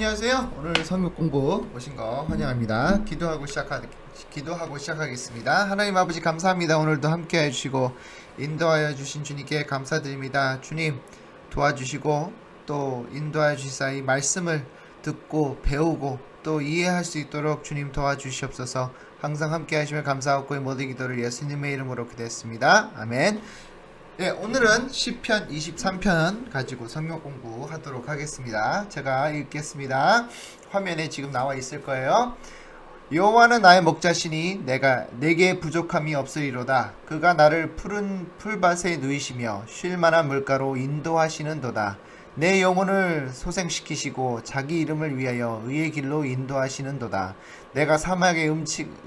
안녕하세요. 오늘 성경 공부 오신 거 환영합니다. 기도하고 시작하겠습니다. 하나님 아버지 감사합니다. 오늘도 함께 해주시고 인도하여 주신 주님께 감사드립니다. 주님 도와주시고 또 인도하여 주시사이 말씀을 듣고 배우고 또 이해할 수 있도록 주님 도와주시옵소서. 항상 함께 하시며 감사하고 이 모든 기도를 예수님의 이름으로 기도했습니다. 아멘. 네, 오늘은 시편 23편 가지고 성경 공부하도록 하겠습니다. 제가 읽겠습니다. 화면에 지금 나와 있을 거예요. 여호와는 나의 목자시니 내게 부족함이 없으리로다. 그가 나를 푸른 풀밭에 누이시며 쉴 만한 물가로 인도하시는도다. 내 영혼을 소생시키시고 자기 이름을 위하여 의의 길로 인도하시는도다. 내가 사막의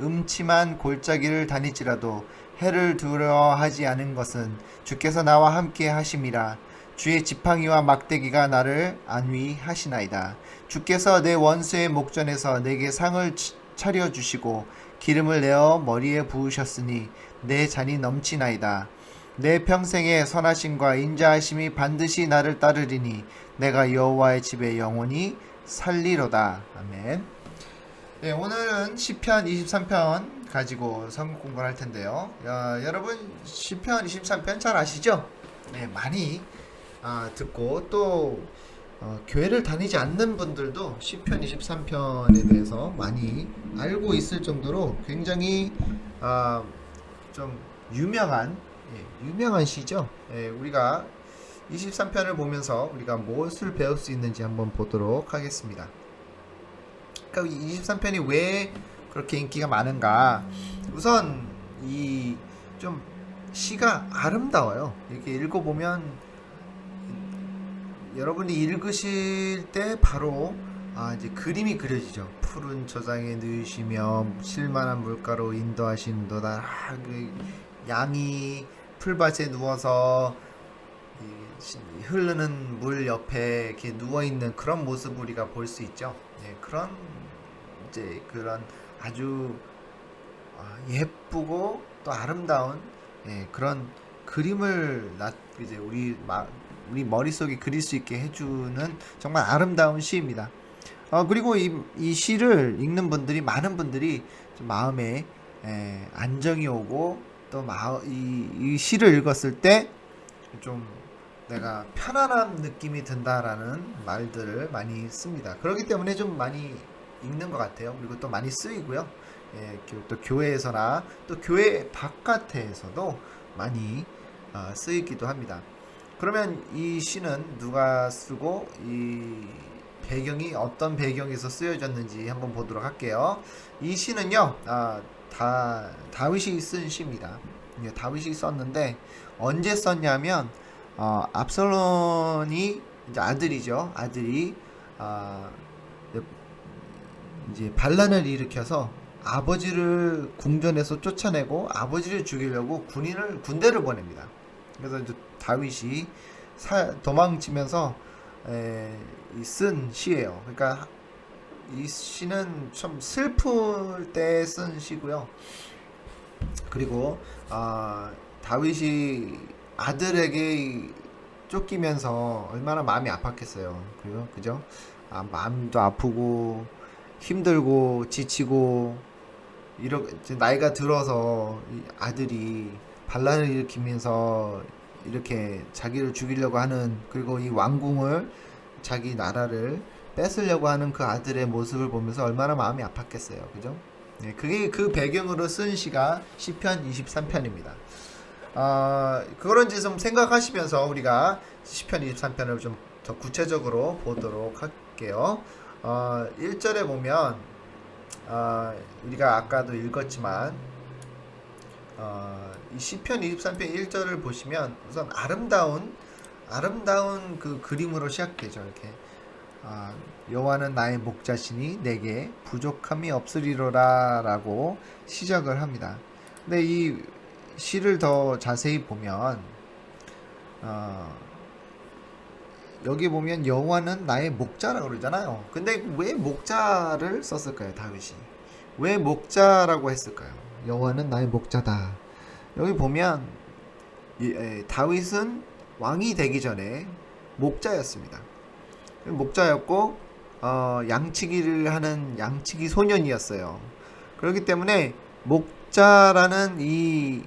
음침한 골짜기를 다닐지라도 해를 두려워하지 않은 것은 주께서 나와 함께 하심이라. 주의 지팡이와 막대기가 나를 안위하시나이다. 주께서 내 원수의 목전에서 내게 상을 차려주시고 기름을 내어 머리에 부으셨으니 내 잔이 넘치나이다. 내 평생의 선하심과 인자하심이 반드시 나를 따르리니 내가 여호와의 집에 영원히 살리로다. 아멘. 네, 오늘은 시편 23편 가지고 성경 공부를 할 텐데요. 여러분 시편 23편 잘 아시죠? 네, 많이 듣고 또 교회를 다니지 않는 분들도 시편 23편에 대해서 많이 알고 있을 정도로 굉장히 좀 유명한 시죠. 우리가 23편을 보면서 우리가 무엇을 배울 수 있는지 한번 보도록 하겠습니다. 그러니까 23편이 왜 그렇게 인기가 많은가? 우선 이 좀 시가 아름다워요. 이렇게 읽어보면 여러분이 읽으실 때 바로 이제 그림이 그려지죠. 푸른 저장에 누이시며 쉴만한 물가로 인도하시는도다. 그 양이 풀밭에 누워서 흐르는 물 옆에 이렇게 누워 있는 그런 모습을 우리가 볼 수 있죠. 그런 아주 예쁘고 또 아름다운 그런 그림을 이제 우리 머릿속에 그릴 수 있게 해주는 정말 아름다운 시입니다. 그리고 이 시를 읽는 분들이 많은 분들이 좀 마음에 안정이 오고 또 이 시를 읽었을 때 좀 내가 편안한 느낌이 든다라는 말들을 많이 씁니다. 그렇기 때문에 좀 많이 읽는 것 같아요. 그리고 또 많이 쓰이고요. 또 교회에서나 또 교회 바깥에서도 많이 쓰이기도 합니다. 그러면 이 시는 누가 쓰고 이 배경이 어떤 배경에서 쓰여졌는지 한번 보도록 할게요. 이 시는요, 다윗이 쓴 시입니다. 다윗이 썼는데 언제 썼냐면 압살롬이 이제 아들이죠. 아들이 이제 반란을 일으켜서 아버지를 궁전에서 쫓아내고 아버지를 죽이려고 군대를 보냅니다. 그래서 이제 다윗이 도망치면서 쓴 시예요. 그러니까 이 시는 좀 슬플 때 쓴 시고요. 그리고 다윗이 아들에게 쫓기면서 얼마나 마음이 아팠겠어요. 그죠? 마음도 아프고 힘들고 지치고 이렇게 나이가 들어서 아들이 반란을 일으키면서 이렇게 자기를 죽이려고 하는, 그리고 이 왕궁을 자기 나라를 뺏으려고 하는 그 아들의 모습을 보면서 얼마나 마음이 아팠겠어요. 그죠? 그게 그 배경으로 쓴 시가 시편 23편입니다. 그런지 좀 생각하시면서 우리가 시편 23편을 좀 더 구체적으로 보도록 할게요. 1절에 보면 우리가 아까도 읽었지만 이 시편 23편 1절을 보시면 우선 아름다운 그 그림으로 시작되죠. 이렇게 여호와는 나의 목자시니 내게 부족함이 없으리로라 라고 시작을 합니다. 근데 이 시를 더 자세히 보면 여기 보면 여호와는 나의 목자라고 그러잖아요. 근데 왜 목자를 썼을까요? 다윗이 왜 목자라고 했을까요? 여호와는 나의 목자다. 여기 보면 다윗은 왕이 되기 전에 목자였습니다. 목자였고 양치기를 하는 양치기 소년이었어요. 그렇기 때문에 목자라는 이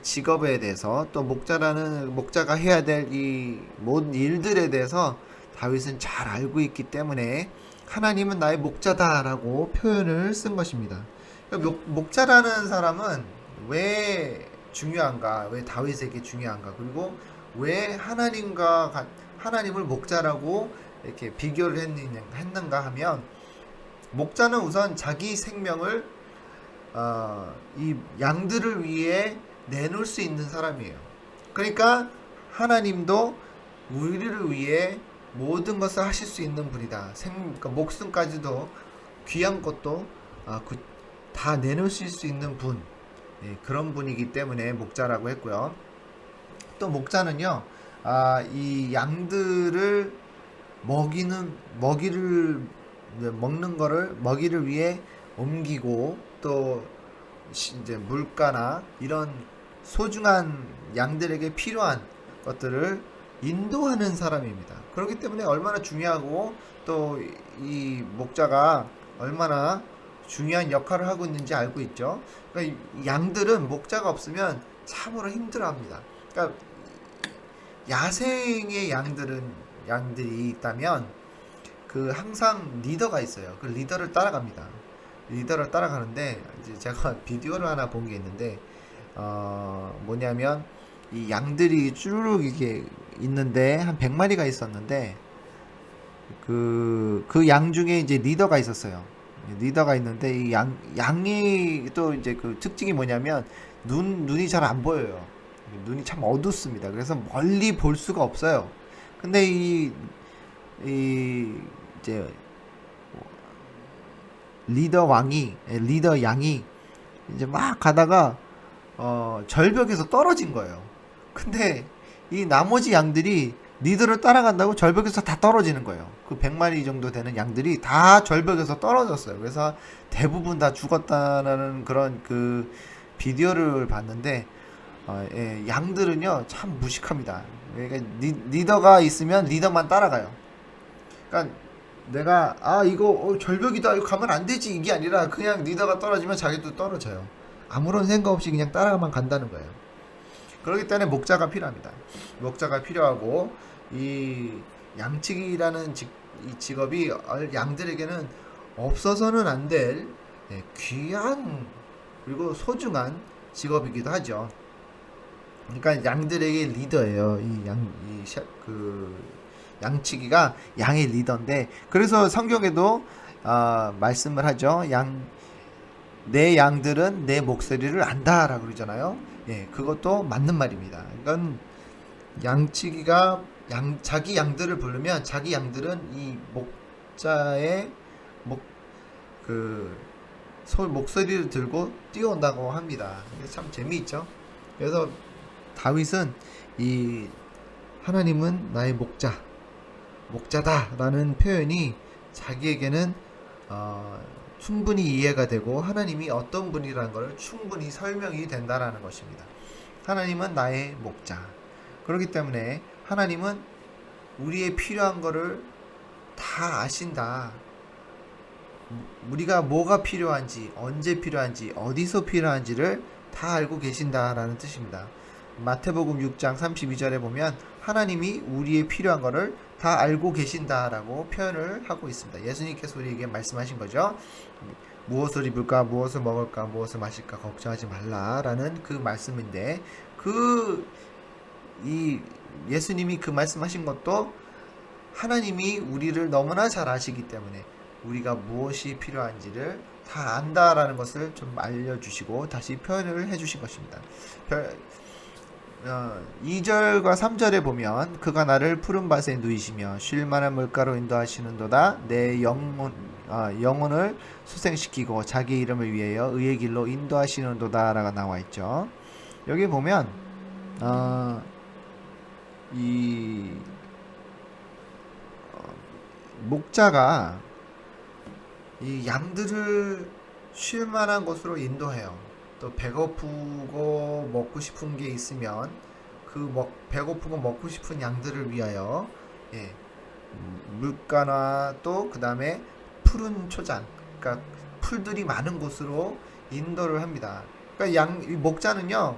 직업에 대해서, 또 목자가 해야 될 이 모든 일들에 대해서 다윗은 잘 알고 있기 때문에 하나님은 나의 목자다라고 표현을 쓴 것입니다. 그러니까 목자라는 사람은 왜 중요한가? 왜 다윗에게 중요한가? 그리고 왜 하나님을 목자라고 이렇게 비교를 했는가 하면, 목자는 우선 자기 생명을 이 양들을 위해 내놓을 수 있는 사람이에요. 그러니까 하나님도 우리를 위해 모든 것을 하실 수 있는 분이다. 그러니까 목숨까지도, 귀한 것도 다 내놓으실 수 있는 분, 그런 분이기 때문에 목자라고 했고요. 또 목자는요, 이 양들을 먹이를 위해 옮기고, 또 이제 물가나 이런 소중한 양들에게 필요한 것들을 인도하는 사람입니다. 그렇기 때문에 얼마나 중요하고, 또 이 목자가 얼마나 중요한 역할을 하고 있는지 알고 있죠. 그러니까 이 양들은 목자가 없으면 참으로 힘들어합니다. 그러니까 야생의 양들이 있다면 항상 리더가 있어요. 그 리더를 따라갑니다. 리더를 따라가는데, 이제 제가 비디오를 하나 본 게 있는데, 뭐냐면 이 양들이 쭈르륵 이게 있는데 한 100마리가 있었는데, 그 양 중에 이제 리더가 있었어요. 리더가 있는데, 이 양이 또 이제 그 특징이 뭐냐면 눈이 잘 안 보여요. 눈이 참 어둡습니다. 그래서 멀리 볼 수가 없어요. 근데 이제 리더 양이 이제 막 가다가 절벽에서 떨어진 거예요. 근데 이 나머지 양들이 리더를 따라간다고 절벽에서 다 떨어지는 거예요. 그 100마리 정도 되는 양들이 다 절벽에서 떨어졌어요. 그래서 대부분 다 죽었다는 그런 그 비디오를 봤는데, 양들은요 참 무식합니다. 그러니까 리더가 있으면 리더만 따라가요. 그러니까 내가 이거 절벽이다, 이거 가면 안 되지, 이게 아니라 그냥 리더가 떨어지면 자기도 떨어져요. 아무런 생각 없이 그냥 따라만 간다는 거예요. 그렇기 때문에 목자가 필요합니다. 목자가 필요하고, 이 양치기라는 이 직업이 양들에게는 없어서는 안 될 귀한 그리고 소중한 직업이기도 하죠. 그러니까 양들에게 리더예요. 양치기가 양의 리더인데, 그래서 성경에도 말씀을 하죠. 내 양들은 내 목소리를 안다라고 그러잖아요. 그것도 맞는 말입니다. 이건 양치기가 자기 양들을 부르면, 자기 양들은 이 목자의 목소리를 들고 뛰어온다고 합니다. 참 재미있죠. 그래서 다윗은 이 하나님은 나의 목자다라는 표현이 자기에게는 충분히 이해가 되고, 하나님이 어떤 분이라는 것을 충분히 설명이 된다라는 것입니다. 하나님은 나의 목자. 그렇기 때문에 하나님은 우리의 필요한 것을 다 아신다. 우리가 뭐가 필요한지, 언제 필요한지, 어디서 필요한지를 다 알고 계신다라는 뜻입니다. 마태복음 6장 32절에 보면 하나님이 우리의 필요한 것을 다 알고 계신다라고 표현을 하고 있습니다. 예수님께서 우리에게 말씀하신 거죠. 무엇을 입을까, 무엇을 먹을까, 무엇을 마실까 걱정하지 말라라는 그 말씀인데, 예수님이 그 말씀하신 것도 하나님이 우리를 너무나 잘 아시기 때문에 우리가 무엇이 필요한지를 다 안다라는 것을 좀 알려주시고 다시 표현을 해주신 것입니다. 2절과 3절에 보면 그가 나를 푸른 밭에 누이시며 쉴 만한 물가로 인도하시는도다. 내 영혼을 소생시키고 자기 이름을 위하여 의의 길로 인도하시는도다 라고 나와 있죠. 여기 보면 이 목자가 이 양들을 쉴 만한 곳으로 인도해요. 또 배고프고 먹고 싶은 게 있으면 배고프고 먹고 싶은 양들을 위하여 물가나 또 그 다음에 푸른 초장, 그러니까 풀들이 많은 곳으로 인도를 합니다. 그러니까 이 목자는요,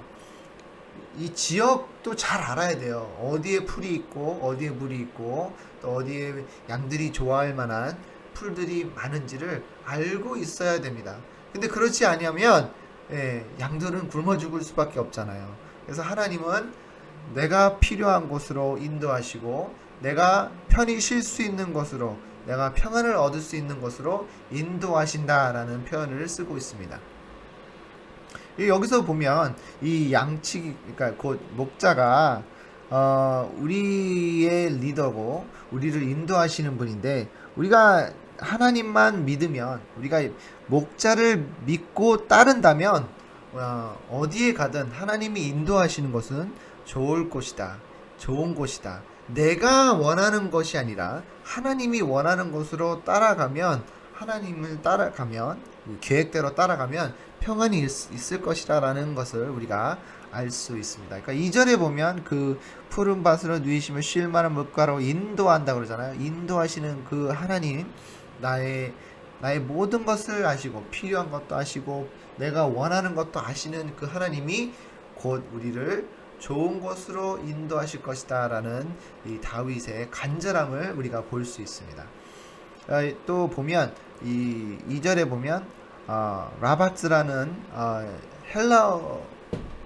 이 지역도 잘 알아야 돼요. 어디에 풀이 있고 어디에 물이 있고 또 어디에 양들이 좋아할 만한 풀들이 많은지를 알고 있어야 됩니다. 근데 그렇지 아니하면 양들은 굶어 죽을 수밖에 없잖아요. 그래서 하나님은 내가 필요한 곳으로 인도하시고 내가 편히 쉴 수 있는 곳으로, 내가 평안을 얻을 수 있는 곳으로 인도하신다라는 표현을 쓰고 있습니다. 여기서 보면 이 양치기, 그러니까 곧 목자가 우리의 리더고 우리를 인도하시는 분인데, 우리가 하나님만 믿으면, 우리가 목자를 믿고 따른다면 어디에 가든 하나님이 인도하시는 것은 좋을 곳이다, 좋은 곳이다. 내가 원하는 것이 아니라 하나님이 원하는 곳으로 따라가면, 하나님을 따라가면, 계획대로 따라가면 평안이 있을 것이라는 것을 우리가 알 수 있습니다. 그러니까 2절에 보면 그 푸른 밭으로 누이시며 쉴 만한 물가로 인도한다 그러잖아요. 인도하시는 그 하나님, 나의 모든 것을 아시고 필요한 것도 아시고 내가 원하는 것도 아시는 그 하나님이 곧 우리를 좋은 곳으로 인도하실 것이다 라는 이 다윗의 간절함을 우리가 볼 수 있습니다. 또 보면 이 2절에 보면 라바츠라는 헬라어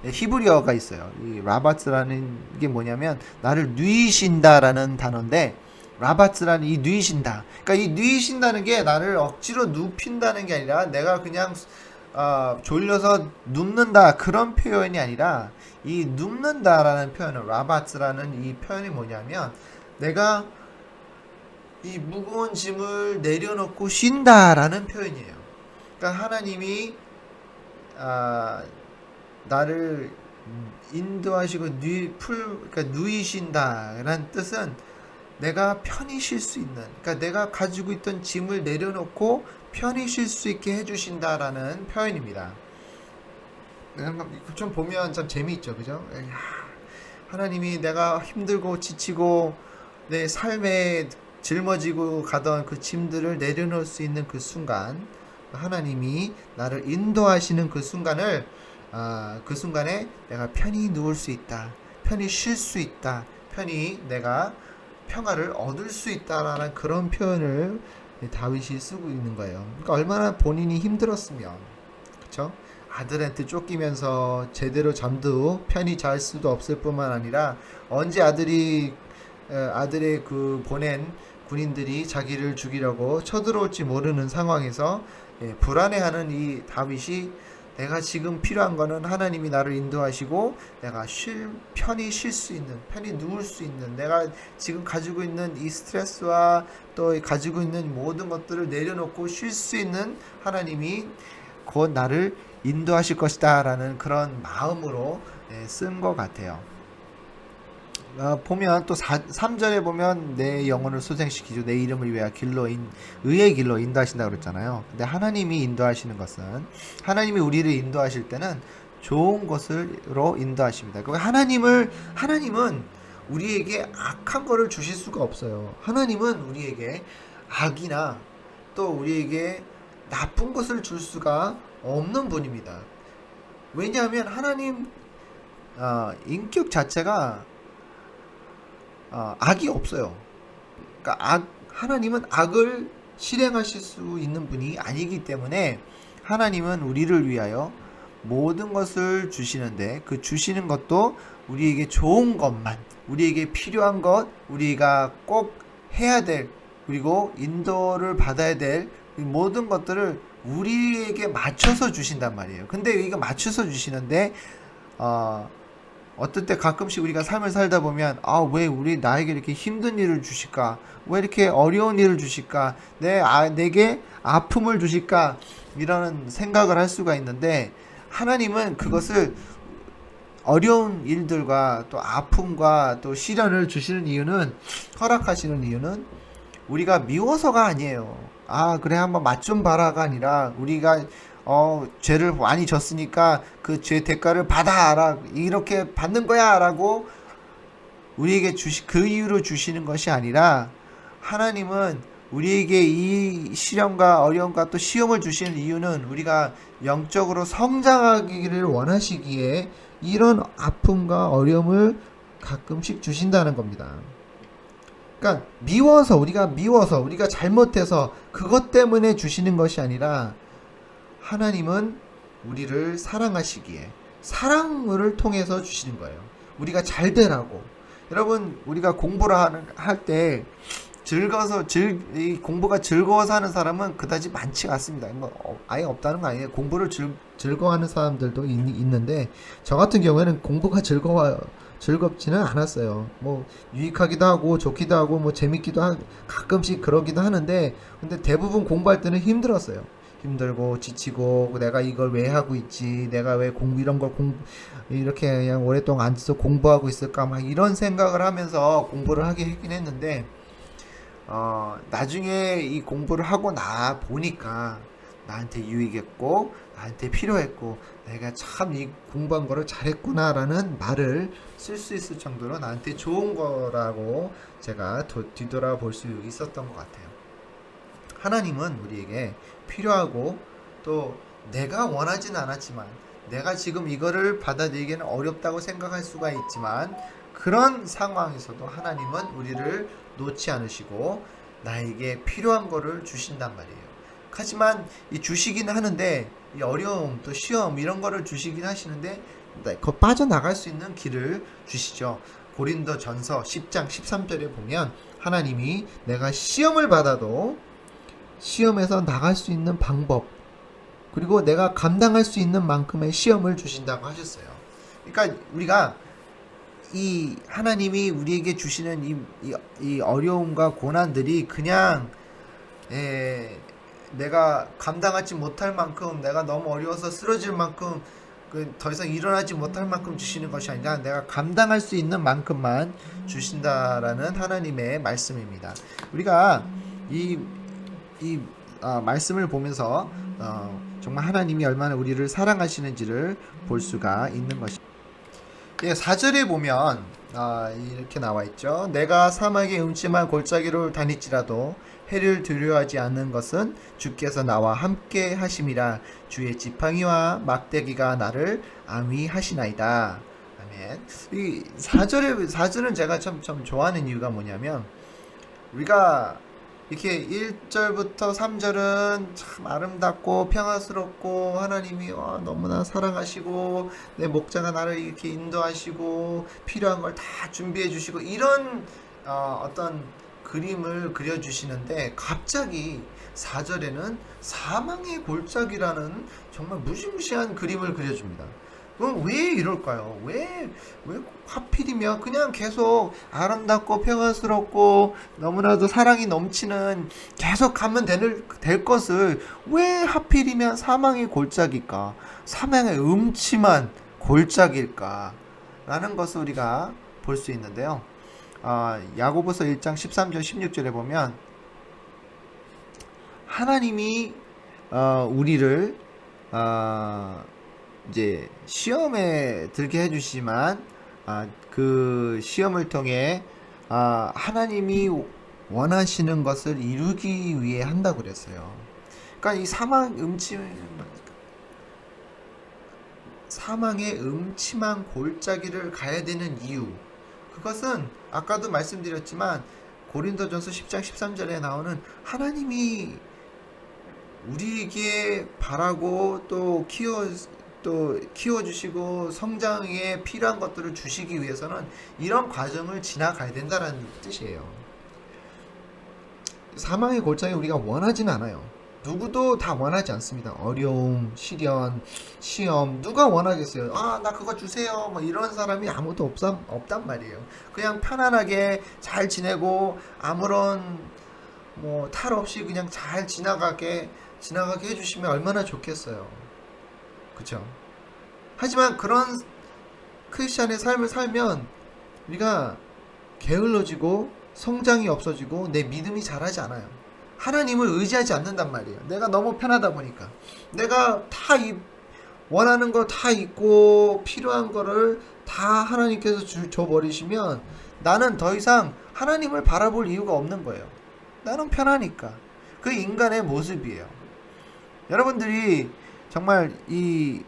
히브리어가 있어요. 이 라바츠라는 게 뭐냐면 나를 누이신다라는 단어인데, 라바츠라는 이 누이신다, 그러니까 이 누이신다는 게 나를 억지로 눕힌다는 게 아니라 내가 그냥 졸려서 눕는다 그런 표현이 아니라, 이 눕는다라는 표현은, 라바츠라는 이 표현이 뭐냐면 내가 이 무거운 짐을 내려놓고 쉰다라는 표현이에요. 그러니까 하나님이 나를 인도하시고 그러니까 누이신다라는 뜻은 내가 편히 쉴 수 있는, 그러니까 내가 가지고 있던 짐을 내려놓고 편히 쉴 수 있게 해주신다라는 표현입니다. 좀 보면 참 재미있죠, 그죠? 하나님이 내가 힘들고 지치고 내 삶에 짊어지고 가던 그 짐들을 내려놓을 수 있는 그 순간, 하나님이 나를 인도하시는 그 순간을, 그 순간에 내가 편히 누울 수 있다, 편히 쉴 수 있다, 편히 내가 평화를 얻을 수 있다라는 그런 표현을 다윗이 쓰고 있는 거예요. 그러니까 얼마나 본인이 힘들었으면, 그렇죠? 아들한테 쫓기면서 제대로 잠도 편히 잘 수도 없을 뿐만 아니라 언제 아들의 그 보낸 군인들이 자기를 죽이려고 쳐들어올지 모르는 상황에서 불안해하는 이 다윗이, 내가 지금 필요한 거는 하나님이 나를 인도하시고 내가 편히 쉴 수 있는, 편히 누울 수 있는, 내가 지금 가지고 있는 이 스트레스와 또 가지고 있는 모든 것들을 내려놓고 쉴 수 있는 하나님이 곧 나를 인도하실 것이다 라는 그런 마음으로 쓴 것 같아요. 보면 또 3절에 보면 내 영혼을 소생시키죠, 내 이름을 위하여 의의 길로 인도하신다 그랬잖아요. 근데 하나님이 인도하시는 것은, 하나님이 우리를 인도하실 때는 좋은 곳으로 인도하십니다. 하나님은 우리에게 악한 거를 주실 수가 없어요. 하나님은 우리에게 악이나 또 우리에게 나쁜 것을 줄 수가 없는 분입니다. 왜냐하면 하나님 인격 자체가 악이 없어요. 그러니까 하나님은 악을 실행하실 수 있는 분이 아니기 때문에 하나님은 우리를 위하여 모든 것을 주시는데, 그 주시는 것도 우리에게 좋은 것만, 우리에게 필요한 것, 우리가 꼭 해야 될, 그리고 인도를 받아야 될 모든 것들을 우리에게 맞춰서 주신단 말이에요. 근데 이거 맞춰서 주시는데 어떨 때 가끔씩 우리가 삶을 살다 보면, 왜 나에게 이렇게 힘든 일을 주실까? 왜 이렇게 어려운 일을 주실까? 내게 아픔을 주실까? 이런 생각을 할 수가 있는데, 하나님은 그것을, 어려운 일들과 또 아픔과 또 시련을 주시는 이유는, 허락하시는 이유는 우리가 미워서가 아니에요. 그래 한번 맛 좀 봐라가 아니라, 우리가 죄를 많이 졌으니까 그 죄 대가를 받아라, 이렇게 받는 거야 라고 우리에게 그 이유로 주시는 것이 아니라, 하나님은 우리에게 이 시련과 어려움과 또 시험을 주시는 이유는 우리가 영적으로 성장하기를 원하시기에 이런 아픔과 어려움을 가끔씩 주신다는 겁니다. 그러니까 미워서 우리가 잘못해서 그것 때문에 주시는 것이 아니라 하나님은 우리를 사랑하시기에 사랑을 통해서 주시는 거예요. 우리가 잘 되라고. 여러분, 우리가 공부를 할 때 이 공부가 즐거워서 하는 사람은 그다지 많지가 않습니다. 아예 없다는 거 아니에요. 공부를 즐거워하는 사람들도 있는데, 저 같은 경우에는 공부가 즐겁지는 않았어요. 뭐 유익하기도 하고 좋기도 하고 뭐 재밌기도 하고 가끔씩 그러기도 하는데, 근데 대부분 공부할 때는 힘들었어요. 힘들고 지치고, 내가 이걸 왜 하고 있지, 내가 왜 이런 걸 이렇게 그냥 오랫동안 앉아서 공부하고 있을까, 막 이런 생각을 하면서 공부를 하긴 했는데, 나중에 이 공부를 하고 나 보니까 나한테 유익했고 나한테 필요했고 내가 참 이 공부한 거를 잘했구나라는 말을 쓸 수 있을 정도로 나한테 좋은 거라고 제가 뒤돌아볼 수 있었던 것 같아요. 하나님은 우리에게 필요하고, 또 내가 원하지는 않았지만, 내가 지금 이거를 받아들이기는 어렵다고 생각할 수가 있지만, 그런 상황에서도 하나님은 우리를 놓지 않으시고 나에게 필요한 거를 주신단 말이에요. 하지만 이 주시긴 하는데, 이 어려움 또 시험 이런 거를 주시긴 하시는데 그 빠져나갈 수 있는 길을 주시죠. 고린도전서 10장 13절에 보면 하나님이 내가 시험을 받아도 시험에서 나갈 수 있는 방법, 그리고 내가 감당할 수 있는 만큼의 시험을 주신다고 하셨어요. 그러니까 우리가 이 하나님이 우리에게 주시는 이 어려움과 고난들이 그냥 내가 감당하지 못할 만큼, 내가 너무 어려워서 쓰러질 만큼, 더 이상 일어나지 못할 만큼 주시는 것이 아니라 내가 감당할 수 있는 만큼만 주신다라는 하나님의 말씀입니다. 우리가 이 말씀을 보면서 정말 하나님이 얼마나 우리를 사랑하시는지를 볼 수가 있는 것입니다. 4절에 보면 이렇게 나와 있죠. 내가 사막의 음침한 골짜기로 다닐지라도 해를 두려워하지 않는 것은 주께서 나와 함께 하심이라. 주의 지팡이와 막대기가 나를 안위하시나이다. 아멘. 이 4절은 제가 참 좋아하는 이유가 뭐냐면, 우리가 이렇게 1절부터 3절은 참 아름답고 평화스럽고, 하나님이 너무나 사랑하시고 내 목자가 나를 이렇게 인도하시고 필요한 걸 다 준비해 주시고, 이런 어떤 그림을 그려주시는데, 갑자기 4절에는 사망의 골짜기라는 정말 무시무시한 그림을 그려줍니다. 그럼 왜 이럴까요? 왜 하필이면 그냥 계속 아름답고 평화스럽고 너무나도 사랑이 넘치는, 계속 가면 될 것을 왜 하필이면 사망의 골짜기일까? 사망의 음침한 골짜기일까? 라는 것을 우리가 볼 수 있는데요. 야고보서 1장 13절 16절에 보면 하나님이 우리를 이제 시험에 들게 해주시지만 그 시험을 통해 하나님이 원하시는 것을 이루기 위해 한다고 그랬어요. 그러니까 이 사망의 음침한 골짜기를 가야 되는 이유, 그것은 아까도 말씀드렸지만 고린도전서 10장 13절에 나오는 하나님이 우리에게 바라고 또 키워주시고 성장에 필요한 것들을 주시기 위해서는 이런 과정을 지나가야 된다는 뜻이에요. 사망의 골짜기 우리가 원하지는 않아요. 누구도 다 원하지 않습니다. 어려움, 시련, 시험, 누가 원하겠어요? 나 그거 주세요. 뭐 이런 사람이 아무도 없단 말이에요. 그냥 편안하게 잘 지내고 아무런 탈 없이 그냥 잘 지나가게 해주시면 얼마나 좋겠어요. 그쵸? 하지만 그런 크리스찬의 삶을 살면 우리가 게을러지고 성장이 없어지고 내 믿음이 자라지 않아요. 하나님을 의지하지 않는단 말이에요. 내가 너무 편하다 보니까. 내가 다 원하는 거 다 있고 필요한 거를 다 하나님께서 줘버리시면 나는 더 이상 하나님을 바라볼 이유가 없는 거예요. 나는 편하니까. 그 인간의 모습이에요. 여러분들이 정말 이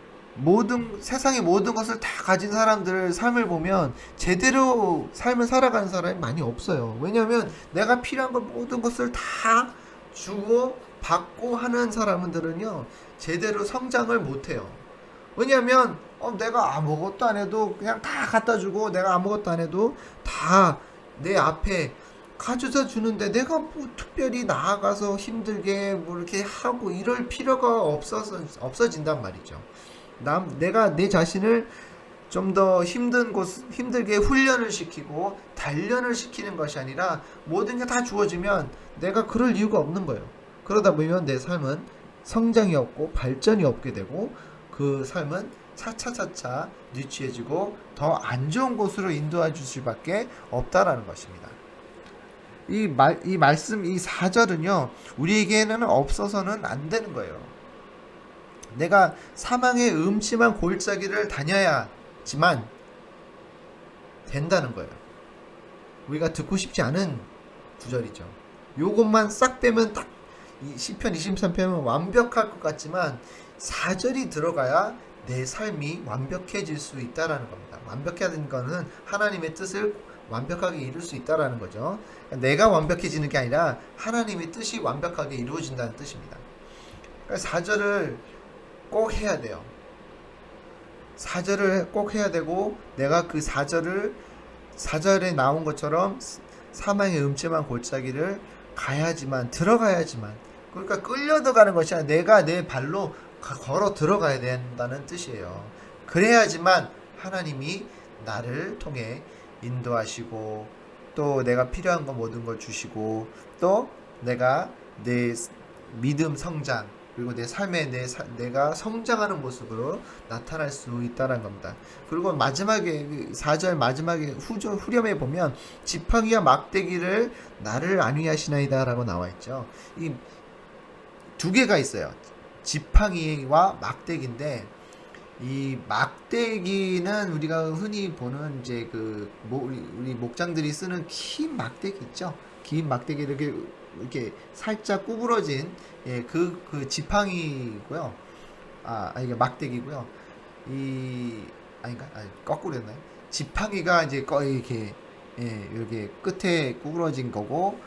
세상의 모든 것을 다 가진 사람들 삶을 보면 제대로 삶을 살아가는 사람이 많이 없어요. 왜냐하면 내가 필요한 것 모든 것을 다 주고 받고 하는 사람들은요 제대로 성장을 못해요. 왜냐하면 내가 아무것도 안 해도 그냥 다 갖다 주고 내가 아무것도 안 해도 다 내 앞에 가져다 주는데 내가 뭐 특별히 나아가서 힘들게 뭐 이렇게 하고 이럴 필요가 없어진단 말이죠. 내가 내 자신을 좀 더 힘들게 훈련을 시키고 단련을 시키는 것이 아니라 모든 게 다 주어지면 내가 그럴 이유가 없는 거예요. 그러다 보면 내 삶은 성장이 없고 발전이 없게 되고 그 삶은 차차차차 뒤취해지고 더 안 좋은 곳으로 인도해 줄 수밖에 없다라는 것입니다. 이 말씀, 이 4절은요, 우리에게는 없어서는 안 되는 거예요. 내가 사망의 음침한 골짜기를 다녀야지만 된다는 거예요. 우리가 듣고 싶지 않은 구절이죠. 요것만 싹 빼면 딱 시편 23편은 완벽할 것 같지만 4절이 들어가야 내 삶이 완벽해질 수 있다라는 겁니다. 완벽해야 거는 하나님의 뜻을 완벽하게 이룰 수 있다라는 거죠. 내가 완벽해지는 게 아니라 하나님의 뜻이 완벽하게 이루어진다는 뜻입니다. 그러니까 4절을 꼭 해야 돼요. 4절을 꼭 해야 되고 내가 그 4절에 나온 것처럼 사망의 음침한 골짜기를 들어가야지만 그러니까 끌려 들어가는 것이 아니라 내가 내 발로 걸어 들어가야 된다는 뜻이에요. 그래야지만 하나님이 나를 통해 인도하시고 또 내가 필요한 거 모든 걸 주시고 또 내가 내 믿음 성장 그리고 내 삶에 내가 성장하는 모습으로 나타날 수 있다는 겁니다. 그리고 마지막에 4절 마지막에 후렴에 보면 지팡이와 막대기를 나를 안위하시나이다 라고 나와 있죠. 이 두 개가 있어요. 지팡이와 막대기인데 이 막대기는 우리가 흔히 보는 이제 우리 목장들이 쓰는 긴 막대기 있죠. 긴 막대기 이렇게 살짝 구부러진 그 지팡이고요. 이게 막대기고요. 거꾸로 했나요? 지팡이가 이제 이렇게 이렇게 끝에 구부러진 거고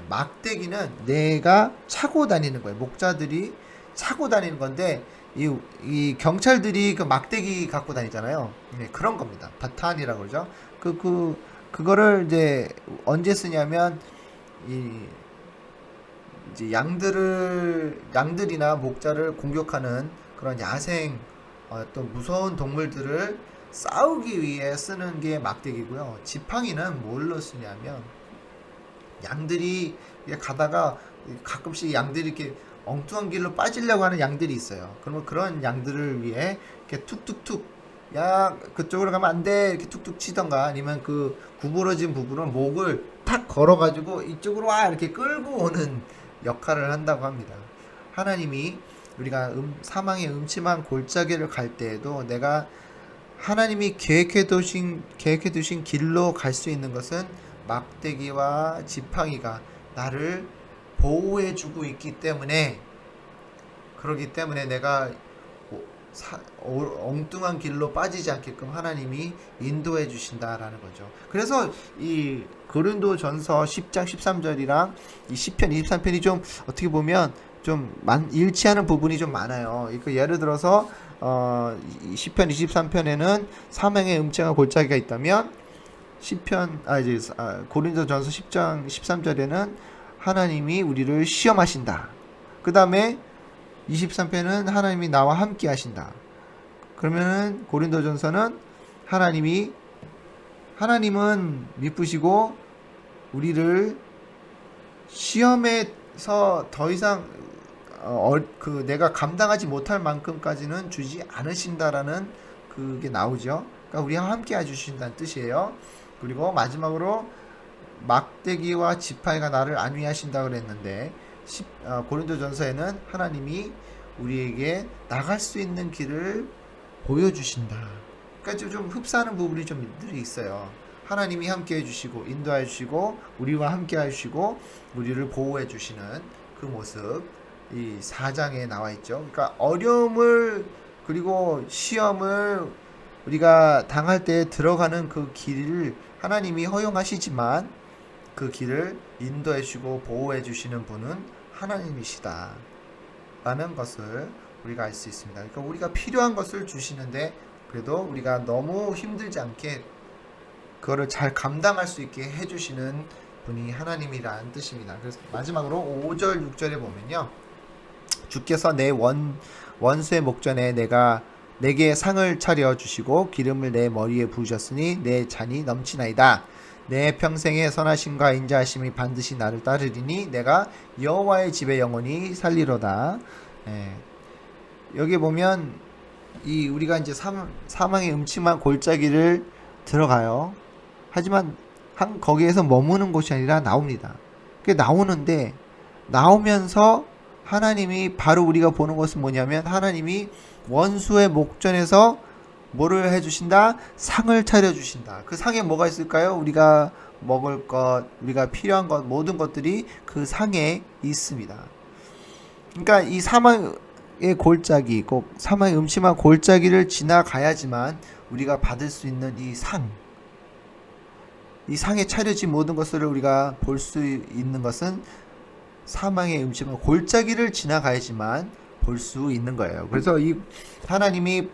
막대기는 내가 차고 다니는 거예요. 목자들이 차고 다니는 건데 이 경찰들이 그 막대기 갖고 다니잖아요. 그런 겁니다. 바탄이라고 그러죠. 그거를 이제 언제 쓰냐면 이제 양들이나 목자를 공격하는 그런 야생 또 무서운 동물들을 싸우기 위해 쓰는 게 막대기고요. 지팡이는 뭘로 쓰냐면 양들이 가다가 가끔씩 양들이 이렇게 엉뚱한 길로 빠지려고 하는 양들이 있어요. 그러면 그런 양들을 위해 이렇게 툭툭툭 야 그쪽으로 가면 안 돼 이렇게 툭툭 치던가 아니면 그 구부러진 부분을 목을 탁 걸어가지고 이쪽으로 와 이렇게 끌고 오는 역할을 한다고 합니다. 하나님이 우리가 사망의 음침한 골짜기를 갈 때에도 내가 하나님이 계획해 두신 길로 갈 수 있는 것은 막대기와 지팡이가 나를 보호해주고 있기 때문에 그렇기 때문에 내가 엉뚱한 길로 빠지지 않게끔 하나님이 인도해 주신다라는 거죠. 그래서 이 고린도전서 10장 13절이랑 이 시편 23편이 좀 어떻게 보면 좀 일치하는 부분이 좀 많아요. 그러니까 예를 들어서 시편 23편에는 사망의 음침한 골짜기가 있다면 고린도전서 10장 13절에는 하나님이 우리를 시험하신다. 그 다음에 23편은 하나님이 나와 함께 하신다. 그러면은 고린도전서는 하나님은 미쁘시고 우리를 시험에서 더 이상 내가 감당하지 못할 만큼까지는 주지 않으신다라는 그게 나오죠. 그러니까 우리와 함께 해주신다는 뜻이에요. 그리고 마지막으로 막대기와 지팡이가 나를 안위하신다 그랬는데 고린도전서에는 하나님이 우리에게 나갈 수 있는 길을 보여주신다. 그러니까 좀 흡사하는 부분이 좀 늘 있어요. 하나님이 함께 해주시고 인도해 주시고 우리와 함께 해주시고 우리를 보호해 주시는 그 모습 이 4장에 나와 있죠. 그러니까 어려움을 그리고 시험을 우리가 당할 때 들어가는 그 길을 하나님이 허용하시지만 그 길을 인도해 주시고 보호해 주시는 분은 하나님이시다 라는 것을 우리가 알 수 있습니다. 그러니까 우리가 필요한 것을 주시는데 그래도 우리가 너무 힘들지 않게 그거를 잘 감당할 수 있게 해주시는 분이 하나님이라는 뜻입니다. 그래서 마지막으로 5절 6절에 보면요, 주께서 내 원수의 목전에 내게 상을 차려 주시고 기름을 내 머리에 부으셨으니 내 잔이 넘치나이다. 내 평생의 선하심과 인자하심이 반드시 나를 따르리니 내가 여호와의 집에 영원히 살리로다. 여기 보면 우리가 이제 사망의 음침한 골짜기를 들어가요. 하지만 거기에서 머무는 곳이 아니라 나옵니다. 나오는데 나오면서 하나님이 바로 우리가 보는 것은 뭐냐면 하나님이 원수의 목전에서 뭐를 해주신다? 상을 차려주신다. 그 상에 뭐가 있을까요? 우리가 먹을 것, 우리가 필요한 것, 모든 것들이 그 상에 있습니다. 그러니까 이 사망의 골짜기, 꼭 사망의 음침한 골짜기를 지나가야지만 우리가 받을 수 있는 이 상에 차려진 모든 것을 우리가 볼 수 있는 것은 사망의 음침한 골짜기를 지나가야지만 볼 수 있는 거예요. 그래서 이 하나님이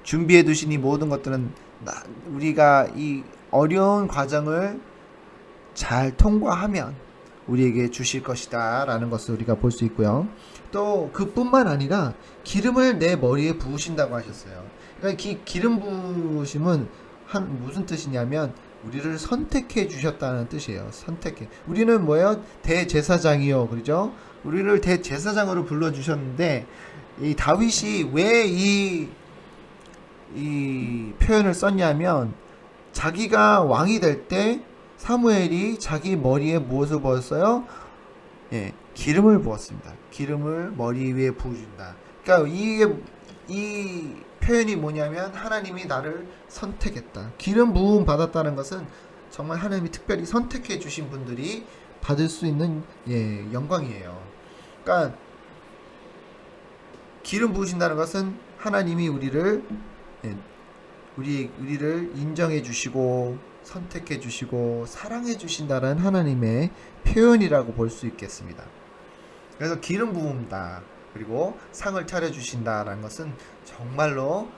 준비해 두신 이 모든 것들은 우리가 이 어려운 과정을 잘 통과하면 우리에게 주실 것이다 라는 것을 우리가 볼 수 있고요. 또 그뿐만 아니라 기름을 내 머리에 부으신다고 하셨어요. 그러니까 기름 부으심은 무슨 뜻이냐면 우리를 선택해 주셨다는 뜻이에요. 선택해. 우리는 뭐예요? 대제사장이요. 그렇죠? 우리를 대제사장으로 불러 주셨는데 이 다윗이 왜 이 표현을 썼냐면 자기가 왕이 될 때 사무엘이 자기 머리에 무엇을 부었어요? 기름을 부었습니다. 기름을 머리 위에 부어준다. 그러니까 이 표현이 뭐냐면 하나님이 나를 선택했다. 기름 부음 받았다는 것은 정말 하나님이 특별히 선택해 주신 분들이 받을 수 있는 영광이에요. 그러니까 기름 부으신다는 것은 하나님이 우리를 인정해 주시고 선택해 주시고 사랑해 주신다는 하나님의 표현이라고 볼 수 있겠습니다. 그래서 기름 부음다 그리고 상을 차려 주신다라는 것은 정말로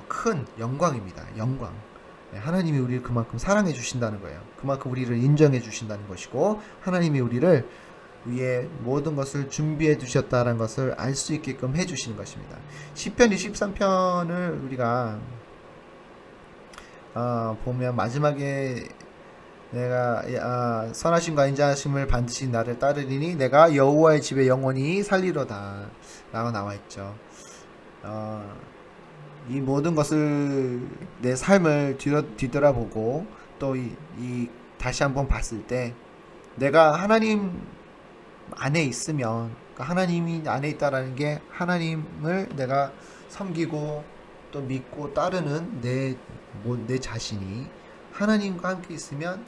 큰 영광입니다. 영광. 하나님이 우리를 그만큼 사랑해 주신다는 거예요. 그만큼 우리를 인정해 주신다는 것이고 하나님이 우리를 위해 모든 것을 준비해 두셨다는 것을 알 수 있게끔 해 주시는 것입니다. 시편 23편을 우리가 보면 마지막에 내가 선하심과 인자하심을 반드시 나를 따르리니 내가 여호와의 집에 영원히 살리로다 라고 나와 있죠. 이 모든 것을 내 삶을 뒤돌아보고 또 다시 한번 봤을 때 내가 하나님 안에 있으면 하나님이 안에 있다라는 게 하나님을 내가 섬기고 또 믿고 따르는 내 자신이 하나님과 함께 있으면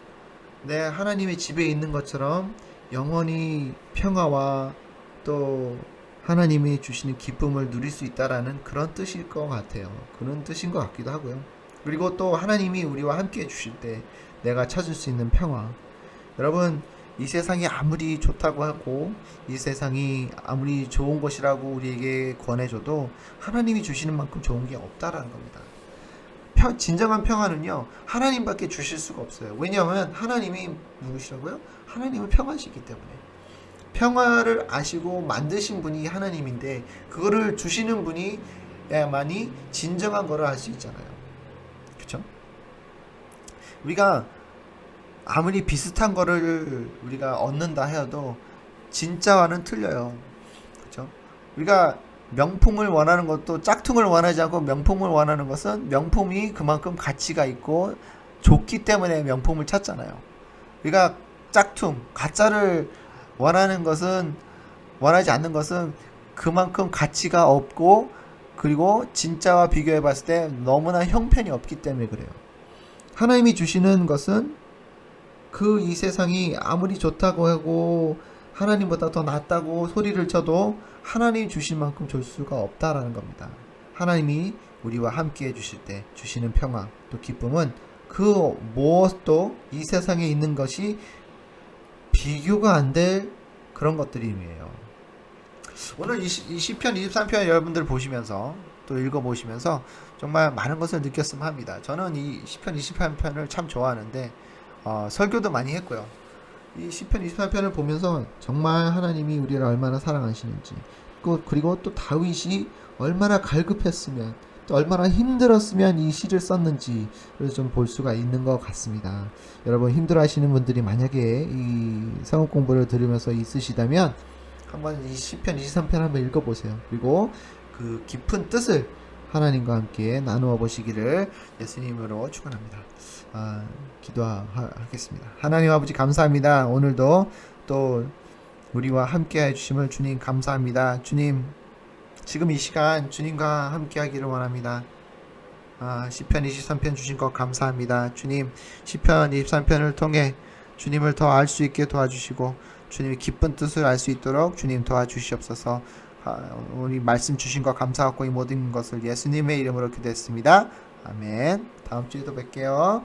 내 하나님의 집에 있는 것처럼 영원히 평화와 또 하나님이 주시는 기쁨을 누릴 수 있다라는 그런 뜻일 것 같아요. 그런 뜻인 것 같기도 하고요. 그리고 또 하나님이 우리와 함께 해주실 때 내가 찾을 수 있는 평화. 여러분, 이 세상이 아무리 좋다고 하고 이 세상이 아무리 좋은 것이라고 우리에게 권해줘도 하나님이 주시는 만큼 좋은 게 없다라는 겁니다. 진정한 평화는요 하나님밖에 주실 수가 없어요. 왜냐하면 하나님이 누구시라고요? 하나님은 평화시기 때문에 평화를 아시고 만드신 분이 하나님인데 그거를 주시는 분이야만이 진정한 거를 알 수 있잖아요. 그렇죠? 우리가 아무리 비슷한 거를 우리가 얻는다 해도 진짜와는 틀려요. 그렇죠? 우리가 명품을 원하는 것도 짝퉁을 원하지 않고 명품을 원하는 것은 명품이 그만큼 가치가 있고 좋기 때문에 명품을 찾잖아요. 우리가 짝퉁, 가짜를 원하지 않는 것은 그만큼 가치가 없고 그리고 진짜와 비교해 봤을 때 너무나 형편이 없기 때문에 그래요. 하나님이 주시는 것은 그 이 세상이 아무리 좋다고 하고 하나님보다 더 낫다고 소리를 쳐도 하나님 주신 만큼 줄 수가 없다라는 겁니다. 하나님이 우리와 함께 해주실 때 주시는 평화 또 기쁨은 그 무엇도 이 세상에 있는 것이 비교가 안 될 그런 것들이에요. 오늘 이 시편 23편 여러분들 보시면서 또 읽어보시면서 정말 많은 것을 느꼈으면 합니다. 저는 이 시편 23편을 참 좋아하는데 설교도 많이 했고요. 이 시편 23편을 보면서 정말 하나님이 우리를 얼마나 사랑하시는지 그리고 또 다윗이 얼마나 갈급했으면 또 얼마나 힘들었으면 이 시를 썼는지를 좀 볼 수가 있는 것 같습니다. 여러분 힘들어하시는 분들이 만약에 이 성경 공부를 들으면서 있으시다면 한번 이 시편 23편 한번 읽어보세요. 그리고 그 깊은 뜻을 하나님과 함께 나누어 보시기를 예수님으로 축원합니다. 기도하겠습니다. 하나님 아버지 감사합니다. 오늘도 또 우리와 함께 해주심을 주님 감사합니다. 주님 지금 이 시간 주님과 함께 하기를 원합니다. 시편 23편 주신 것 감사합니다. 주님 시편 23편을 통해 주님을 더 알 수 있게 도와주시고 주님의 기쁜 뜻을 알 수 있도록 주님 도와주시옵소서. 우리 말씀 주신 것 감사하고 이 모든 것을 예수님의 이름으로 기도했습니다. 아멘. 다음 주에도 뵐게요.